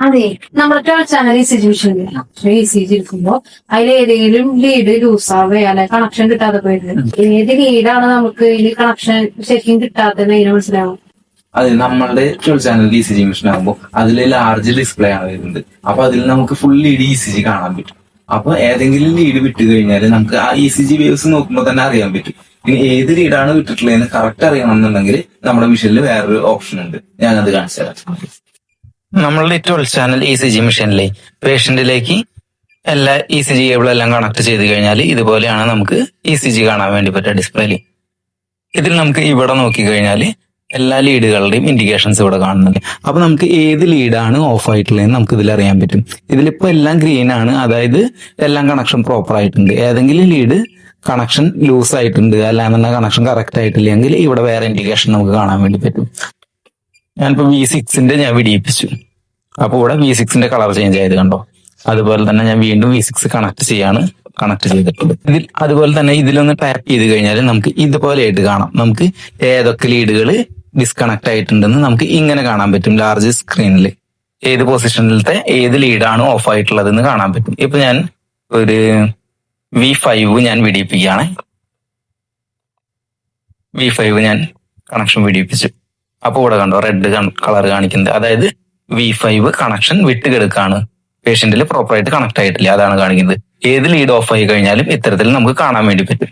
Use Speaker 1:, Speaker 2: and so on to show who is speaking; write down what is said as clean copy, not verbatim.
Speaker 1: അതെ, നമ്മുടെ channel ECG machine ECG എടുക്കുമ്പോ അതിൽ ഏതെങ്കിലും ലീഡ് ലൂസ് ആവുകയോ അല്ലെ കണക്ഷൻ കിട്ടാതെ പോയിരുന്നത് ഏത് ലീഡാണ് നമുക്ക് ഈ കണക്ഷൻ ശരിക്കും കിട്ടാത്തത് അതിനെ മനസ്സിലാവും.
Speaker 2: അതെ, നമ്മളുടെ ചാനൽ ECG മെഷീൻ ആകുമ്പോൾ അതിൽ ലാർജ് ഡിസ്പ്ലേ ആണ് വരുന്നത്. അപ്പൊ അതിൽ നമുക്ക് ഫുൾ ലീഡ് ECG കാണാൻ പറ്റും. അപ്പൊ ഏതെങ്കിലും ലീഡ് വിട്ട് കഴിഞ്ഞാൽ നമുക്ക് ആ ECG വേവ്സ് നോക്കുമ്പോൾ തന്നെ അറിയാൻ പറ്റും. ഇനി ഏത് ലീഡാണ് വിട്ടിട്ടുള്ളതെന്ന് കറക്റ്റ് അറിയണം എന്നുണ്ടെങ്കിൽ നമ്മുടെ മെഷീനിൽ വേറൊരു ഓപ്ഷൻ ഉണ്ട്, ഞാനത് കാണിച്ചു തരാം.
Speaker 3: നമ്മളുടെ 12 ചാനൽ ECG മെഷീനിലെ പേഷ്യന്റിലേക്ക് എല്ലാ ECG കേബിളെല്ലാം കണക്ട് ചെയ്ത് കഴിഞ്ഞാൽ ഇതുപോലെയാണ് നമുക്ക് ECG കാണാൻ വേണ്ടി പറ്റുക ഡിസ്പ്ലേയിൽ. ഇതിൽ നമുക്ക് ഇവിടെ നോക്കി കഴിഞ്ഞാൽ എല്ലാ ലീഡുകളുടെയും ഇൻഡിക്കേഷൻസ് ഇവിടെ കാണുന്നുണ്ട്. അപ്പൊ നമുക്ക് ഏത് ലീഡാണ് ഓഫ് ആയിട്ടുള്ളതെന്ന് നമുക്ക് ഇതിൽ അറിയാൻ പറ്റും. ഇതിലിപ്പോ എല്ലാം ഗ്രീൻ ആണ്, അതായത് എല്ലാം കണക്ഷൻ പ്രോപ്പർ ആയിട്ടുണ്ട്. ഏതെങ്കിലും ലീഡ് കണക്ഷൻ ലൂസ് ആയിട്ടുണ്ട് അല്ലാന്നുണ്ടെങ്കിൽ കണക്ഷൻ കറക്റ്റ് ആയിട്ടില്ലെങ്കിൽ ഇവിടെ വേറെ ഇൻഡിക്കേഷൻ നമുക്ക് കാണാൻ വേണ്ടി പറ്റും. ഞാനിപ്പോ V6 ഞാൻ വിടിയിപ്പിച്ചു. അപ്പൊ ഇവിടെ V6 കളർ ചേഞ്ച് ആയത് കണ്ടോ. അതുപോലെ തന്നെ ഞാൻ വീണ്ടും V6 കണക്ട് ചെയ്തിട്ടുണ്ട്. അതുപോലെ തന്നെ ഇതിലൊന്ന് ടാപ്പ് ചെയ്ത് കഴിഞ്ഞാൽ നമുക്ക് ഇതുപോലെയായിട്ട് കാണാം. നമുക്ക് ഏതൊക്കെ ലീഡുകൾ ഡിസ്കണക്ട് ആയിട്ടുണ്ടെന്ന് നമുക്ക് ഇങ്ങനെ കാണാൻ പറ്റും. ലാർജ് സ്ക്രീനിൽ ഏത് പൊസിഷനിലത്തെ ഏത് ലീഡാണ് ഓഫ് ആയിട്ടുള്ളതെന്ന് കാണാൻ പറ്റും. ഇപ്പൊ ഞാൻ ഒരു V5 ഞാൻ വിടിയിപ്പിക്കുകയാണ്. V5 ഞാൻ കണക്ഷൻ വിടിയിപ്പിച്ചു. അപ്പൊ ഇവിടെ കണ്ടോ റെഡ് കളർ കാണിക്കുന്നത്, അതായത് V5 കണക്ഷൻ വിട്ട് കിടക്കാണ്, പേഷ്യന്റിൽ പ്രോപ്പറായിട്ട് കണക്ട് ആയിട്ടില്ല, അതാണ് കാണിക്കുന്നത്. ഏത് ലീഡ് ഓഫ് ആയി കഴിഞ്ഞാലും ഇത്തരത്തിൽ നമുക്ക് കാണാൻ വേണ്ടി പറ്റും.